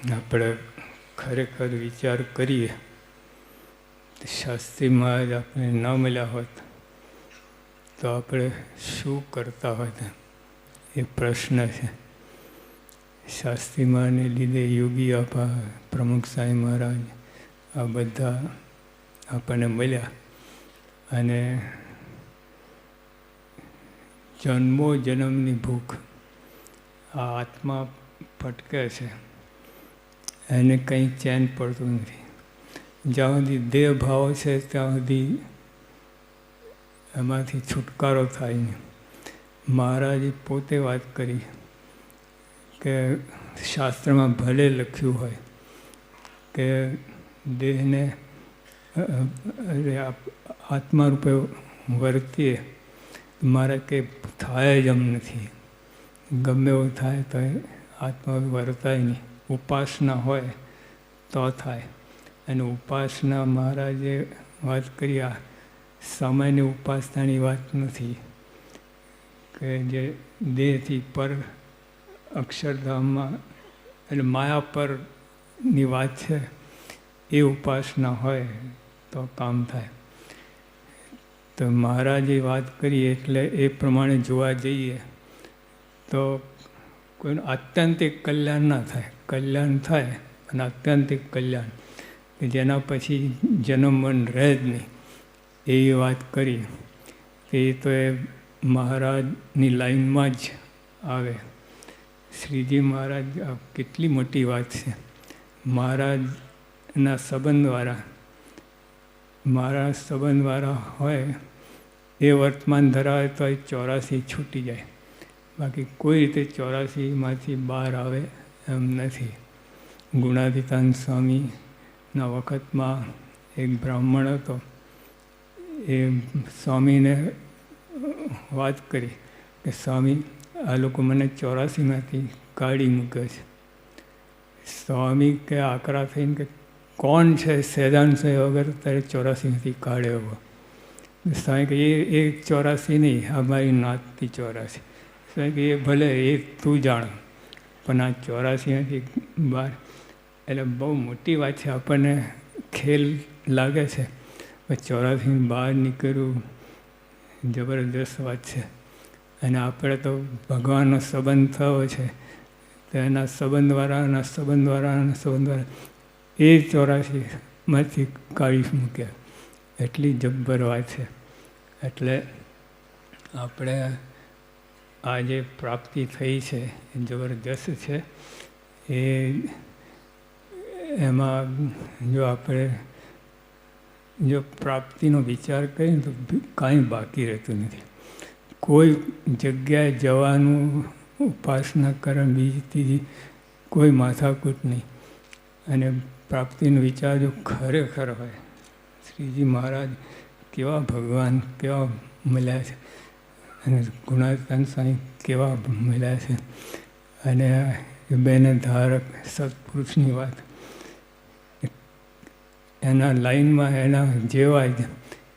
આપણે ખરેખર વિચાર કરીએ, શાસ્ત્રી મહારાજ આપણે ન મળ્યા હોત તો આપણે શું કરતા હોત, એ પ્રશ્ન છે. શાસ્ત્રી મહારાજને લીધે યોગી આપા, પ્રમુખ સાંઈ મહારાજ, આ બધા આપણને મળ્યા. અને જન્મો જન્મની ભૂખ, આ આત્મા ભટકે છે, એને કંઈ ચેન પડતું નથી. જ્યાં સુધી દેહ ભાવ છે ત્યાં સુધી એમાંથી છુટકારો થાય નહીં. મહારાજે પોતે વાત કરી કે શાસ્ત્રમાં ભલે લખ્યું હોય કે દેહને આત્મા રૂપે વર્તીએ, મારે કંઈ થાય જ એમ નથી. ગમે એવું થાય તો આત્મા વર્તાય નહીં. ઉપાસના હોય તો થાય. અને ઉપાસના મહારાજે વાત કરી, આ સામાન્ય ઉપાસનાની વાત નથી કે જે દેહથી પર અક્ષરધામમાં એટલે માયા પરની વાત છે, એ ઉપાસના હોય તો કામ થાય. તો મહારાજે વાત કરી એટલે એ પ્રમાણે જોવા જઈએ તો કોઈનું આત્યંતિક કલ્યાણ ના થાય. કલ્યાણ થાય અને આત્યંતિક કલ્યાણ કે જેના પછી જન્મન રહે જ નહીં, એવી વાત કરી. એ તો એ મહારાજની લાઈનમાં જ આવે. શ્રીજી મહારાજ, આ કેટલી મોટી વાત છે. મહારાજના સંબંધવાળા, મારા સંબંધવાળા હોય એ વર્તમાન ધરાવે તો એ 84 છૂટી જાય. બાકી કોઈ રીતે 84માંથી બહાર આવે એમ નથી. ગુણાતીતાન સ્વામીના વખતમાં એક બ્રાહ્મણ હતો. એ સ્વામીને વાત કરી કે સ્વામી, આ લોકો મને 84માંથી કાઢી મૂકે છે. સ્વામી કે આકરા થઈને કે કોણ છે સહેજાનશે વગર તારે 84માંથી કાઢે એવો? સ્વામી કે એ 84 નહીં, અમારી નાતથી 84. સ્વામી કે એ ભલે, એ તું જાણ, પણ આ 84માંથી બહાર. એટલે બહુ મોટી વાત છે. આપણને ખેલ લાગે છે, પણ 84 બહાર નીકળવું જબરદસ્ત વાત છે. અને આપણે તો ભગવાનનો સંબંધ થયો છે, તો એના સંબંધવાળાના સંબંધવાળાના સંબંધવાળા એ 84માંથી કાઢી મૂક્યા. એટલી જબ્બર વાત છે. એટલે આપણે આ જે પ્રાપ્તિ થઈ છે એ જબરદસ્ત છે. એ એમાં જો આપણે જો પ્રાપ્તિનો વિચાર કરીએ તો કાંઈ બાકી રહેતું નથી. કોઈ જગ્યાએ જવાનું, ઉપાસના કરવાની, બીજી ત્રીજી કોઈ માથાકૂટ નહીં. અને પ્રાપ્તિનો વિચાર જો ખરેખર હોય, શ્રીજી મહારાજ કેવા ભગવાન, કેવા મળ્યા છે, અને ગુણાતીતાન સ્વામી કેવા મળ્યા છે. અને બેને ધારક સત્પુરુષની વાત, એના લાઈનમાં એના જેવા જ,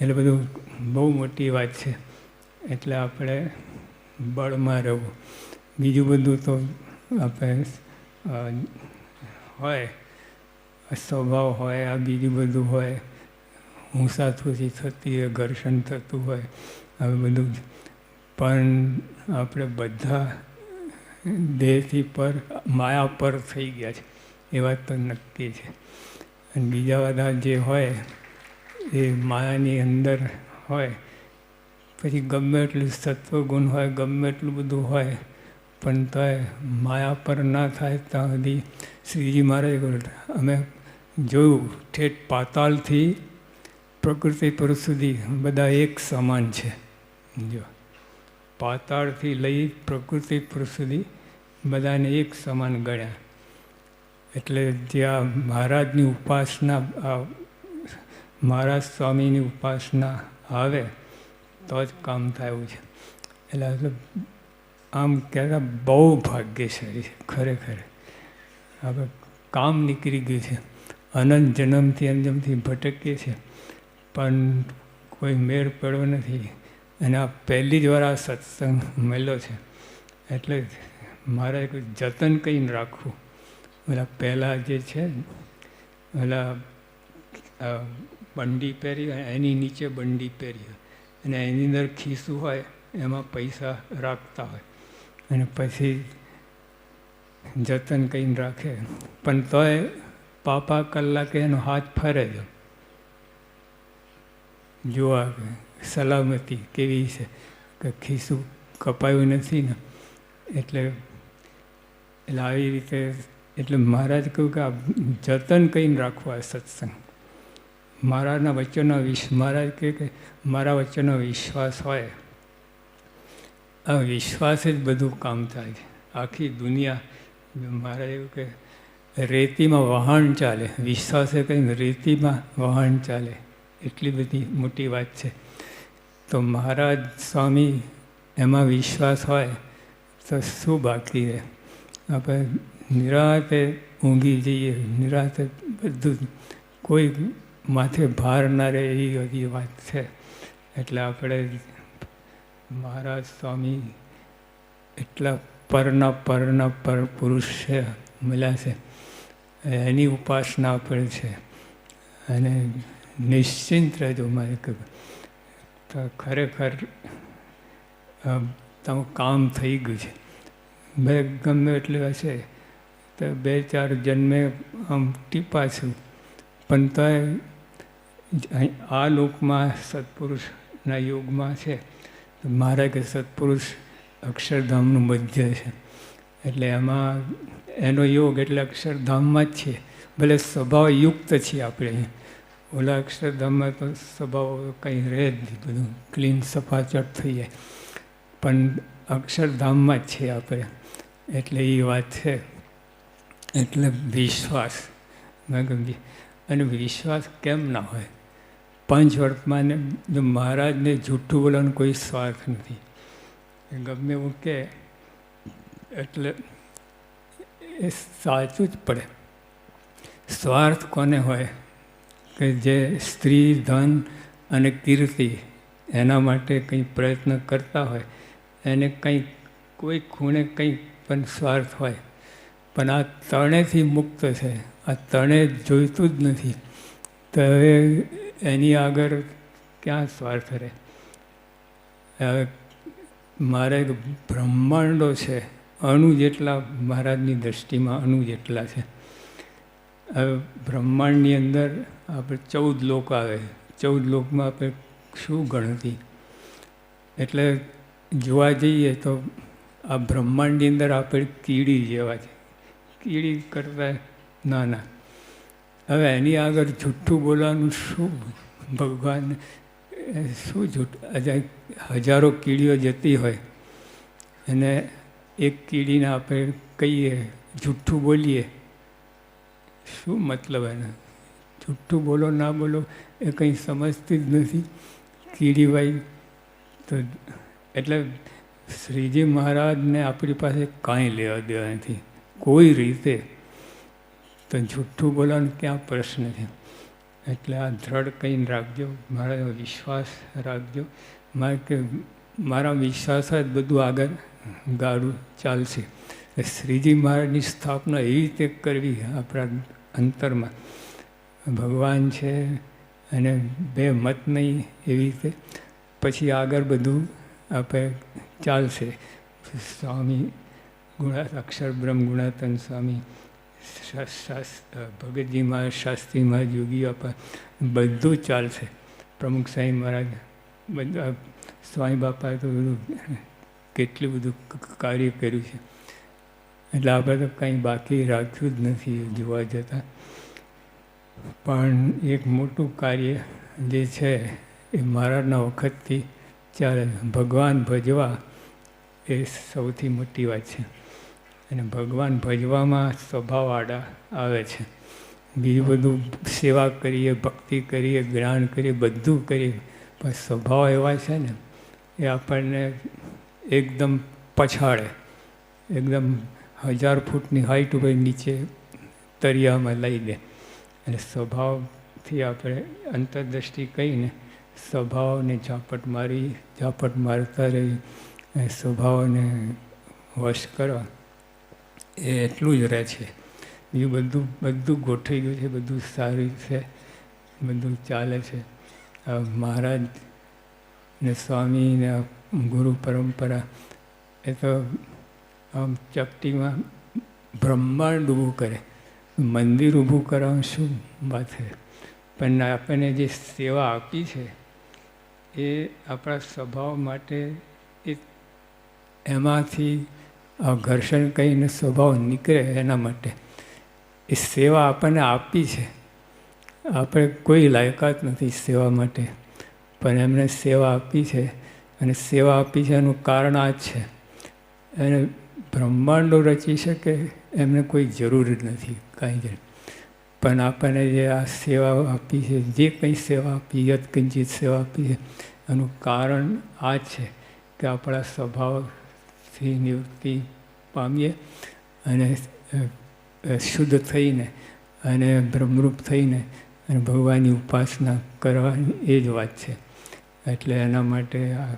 એટલે બધું બહુ મોટી વાત છે. એટલે આપણે બળમાં રહેવું. બીજું બધું તો આપણે હોય, સ્વભાવ હોય, આ બીજું બધું હોય, ઊંસાથુંથી થતી હોય, ઘર્ષણ થતું હોય, હવે બધું જ. પણ આપણે બધા દેહથી પર, માયા પર થઈ ગયા છે, એ વાત તો નક્કી છે. અને બીજા બધા જે હોય એ માયાની અંદર હોય. પછી ગમે એટલું સત્વગુણ હોય, ગમે એટલું બધું હોય, પણ તોય માયા પર ના થાય ત્યાં સુધી શ્રીજી મહારાજ અમે જોયું, ઠેઠ પાતાળથી પ્રકૃતિ પુરુષ સુધી બધા એક સમાન છે. જો પાતાળથી લઈ પ્રકૃતિ પુરુષ સુધી બધાને એક સમાન ગણ્યા. એટલે જ્યાં મહારાજની ઉપાસના, મહારાજ સ્વામીની ઉપાસના આવે તો જ કામ થાય એવું છે. એટલે આમ કહેતા બહુ ભાગ્યશાળી છે ખરેખર. હવે કામ નીકળી ગયું છે. અનંત જન્મથી અંજમથી ભટકીએ છીએ, પણ કોઈ મેળ પડ્યો નથી. અને આ પહેલી જ વાર આ સત્સંગ મળ્યો છે. એટલે મારે જતન કરીને રાખવું. ઓલા પહેલાં જે છે ને ઓલા બંડી પહેરી હોય એની નીચે બંડી પહેરી હોય અને એની અંદર ખિસ્સું હોય એમાં પૈસા રાખતા હોય અને પછી જતન કરીને રાખે, પણ તોય પાપા કલાકે એનો હાથ ફરે જ જોવા સલામતી કેવી છે કે ખિસ્સું કપાયું નથી ને. એટલે આવી રીતે એટલે મહારાજ કહ્યું કે આ જતન કરીને રાખવું આ સત્સંગ. મહારાજના વચનનો મહારાજ કહે કે મારા વચનનો વિશ્વાસ હોય, આ વિશ્વાસ જ બધું કામ થાય છે. આખી દુનિયા મહારાજ એવું કે રેતીમાં વહાણ ચાલે, વિશ્વાસે કહીને રેતીમાં વહાણ ચાલે, એટલી બધી મોટી વાત છે. તો મહારાજ સ્વામી એમાં વિશ્વાસ હોય તો શું બાકી રહે? આપણે નિરાતે ઊંઘી જઈએ, નિરાતે બધું કોઈ માથે ભાર ના રહે એવી બધી વાત છે. એટલે આપણે મહારાજ સ્વામી એટલા પરના પર પુરુષ છે, મળ્યા છે, એની ઉપાસના આપણે છે. અને નિશ્ચિંત રહેજો. મારે કહ્યું તો ખરેખર તમારું કામ થઈ ગયું છે. મેં ગમે એટલે હશે તો 2-4 જન્મે આમ ટીપા છું, પણ તોય આ લોકમાં સત્પુરુષના યોગમાં છે. મારા કે સત્પુરુષ અક્ષરધામનું મધ્ય છે, એટલે એમાં એનો યોગ એટલે અક્ષરધામમાં જ છે. ભલે સ્વભાવ યુક્ત છીએ આપણે, ઓલા અક્ષરધામમાં તો સ્વભાવ કંઈ રહે જ નહીં, બધું ક્લીન સફાચટ થઈ જાય, પણ અક્ષરધામમાં જ છીએ આપણે. એટલે એ વાત છે. એટલે વિશ્વાસ, અને વિશ્વાસ કેમ ના હોય? પંચ વર્તમાન મહારાજને જૂઠું બોલવાનો કોઈ સ્વાર્થ નથી. ગમે એવું કે એટલે એ સાચું જ પડે. સ્વાર્થ કોને હોય? કે જે સ્ત્રી, ધન અને કીર્તિ એના માટે કંઈ પ્રયત્ન કરતા હોય, એને કંઈ કોઈ ખૂણે કંઈ પણ સ્વાર્થ હોય. પણ આ ત્રણેયથી મુક્ત છે, આ ત્રણેય જોઈતું જ નથી. તો હવે એની આગળ ક્યાં સ્વાર્થ રહે? હવે મારે બ્રહ્માંડો છે, અણુ જેટલા મહારાજની દૃષ્ટિમાં અણુ જેટલા છે. હવે બ્રહ્માંડની અંદર આપણે 14 લોક આવે, 14 લોકમાં આપણે શું ગણતી? એટલે જોવા જઈએ તો આ બ્રહ્માંડની અંદર આપણે કીડી જેવા છે, કીડી કરતાં નાના. હવે એની આગળ જૂઠું બોલવાનું શું? ભગવાન શું જૂઠ? હજારો કીડીઓ જતી હોય અને એક કીડીને આપણે કહીએ જૂઠું બોલીએ, શું મતલબ એને? જૂઠું બોલો ના બોલો એ કંઈ સમજતી જ નથી કીડીભાઈ. તો એટલે શ્રીજી મહારાજને આપણી પાસે કાંઈ લેવા દેવા નથી કોઈ રીતે. તો જૂઠું બોલવાનો ક્યાં પ્રશ્ન છે? એટલે આ દ્રઢ કહીને રાખજો, મારા વિશ્વાસ રાખજો. મારે કે મારા વિશ્વાસ જ બધું આગળ ગાડું ચાલશે. શ્રીજી મહારાજની સ્થાપના એવી રીતે કરવી આપણા અંતરમાં. ભગવાન છે અને બે મત નહીં, એવી રીતે પછી આગળ બધું આપણે ચાલશે. સ્વામી અક્ષર બ્રહ્મ ગુણાતન સ્વામી, ભગતજી મહારાજ, શાસ્ત્રી મહારાજ, યોગી બાપા, બધું ચાલશે. પ્રમુખ સાંઈ મહારાજ, બધા સ્વામી બાપાએ તો બધું કેટલું બધું કાર્ય કર્યું છે. એટલે આપણે તો કંઈ બાકી રાખ્યું જ નથી જોવા જતાં. પણ એક મોટું કાર્ય જે છે એ મહારાજના વખતથી ચાલે. ભગવાન ભજવા એ સૌથી મોટી વાત છે. અને ભગવાન ભજવામાં સ્વભાવ આડા આવે છે. બીજું બધું સેવા કરીએ, ભક્તિ કરીએ, જ્ઞાન કરીએ, બધું કરીએ, પણ સ્વભાવ એવા છે ને એ આપણને એકદમ પછાડે, એકદમ 1000 ફૂટની હાઈટ ઉપર નીચે તરિયામાં લઈ દે. અને સ્વભાવથી આપણે અંતરદૃષ્ટિ કહીને સ્વભાવને ઝાપટ મારતા રહી, અને સ્વભાવને વશ કરવા એ એટલું જ રહે છે. બીજું બધું ગોઠવાઈ ગયું છે, બધું સારું છે, બધું ચાલે છે. મહારાજ ને સ્વામી ને ગુરુ પરંપરા એ તો આમ ચપટીમાં બ્રહ્માંડ ઊભું કરે. મંદિર ઊભું કરવાનું શું વાત છે? પણ આપણને જે સેવા આપી છે એ આપણા સ્વભાવ માટે એમાંથી ઘર્ષણ કરીને સ્વભાવ નીકળે એના માટે એ સેવા આપણને આપી છે. આપણે કોઈ લાયકાત નથી સેવા માટે, પણ એમણે સેવા આપી છે. અને સેવા આપી છે એનું કારણ આ જ છે, એને બ્રહ્માંડો રચી શકે એમને કોઈ જરૂર જ નથી કાંઈ જ. પણ આપણને જે આ સેવા આપી છે, જે કંઈ સેવા આપી, યત્કિંચિત સેવા આપી છે, એનું કારણ આ જ છે કે આપણા સ્વભાવથી નિવૃત્તિ પામીએ અને શુદ્ધ થઈને અને બ્રહ્મરૂપ થઈને અને ભગવાનની ઉપાસના કરવાની એ જ વાત છે. એટલે એના માટે આ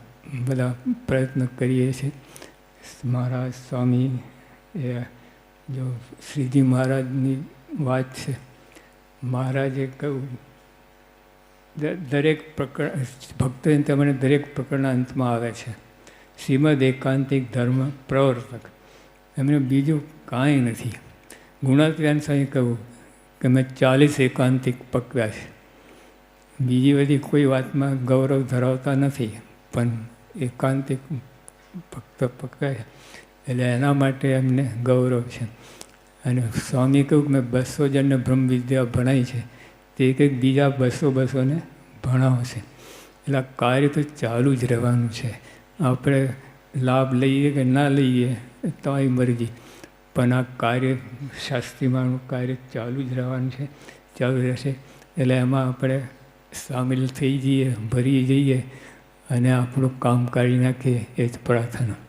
બધા પ્રયત્ન કરીએ છીએ. મહારાજ સ્વામી એ જો શ્રીજી મહારાજની વાત છે. મહારાજે કહ્યું દરેક પ્રકરણ ભક્તોને તમને દરેક પ્રકરણના અંતમાં આવે છે શ્રીમદ એકાંતિક ધર્મ પ્રવર્તક. એમને બીજું કાંઈ નથી. ગુણાત્યાન સ્વામી કહ્યું કે મેં 40 એકાંતિક પકવ્યા છે. બીજી બધી કોઈ વાતમાં ગૌરવ ધરાવતા નથી, પણ એકાંતિક ભક્ત પકવ્યા એટલે એના માટે એમને ગૌરવ છે. અને સ્વામી કહ્યું કે મેં 200 જણને બ્રહ્મ વિદ્યા ભણાવી છે, તે કંઈક બીજા 200 ને ભણાવશે. એટલે કાર્ય તો ચાલુ જ રહેવાનું છે. આપણે લાભ લઈએ કે ના લઈએ તમારી મરજી, પણ આ કાર્ય શાસ્ત્રીમાનું કાર્ય ચાલુ જ રહેવાનું છે, ચાલુ રહેશે. એટલે એમાં આપણે સામેલ થઈ જઈએ, ભરી જઈએ અને આપણું કામ કાઢી નાખીએ એ જ પ્રાર્થના.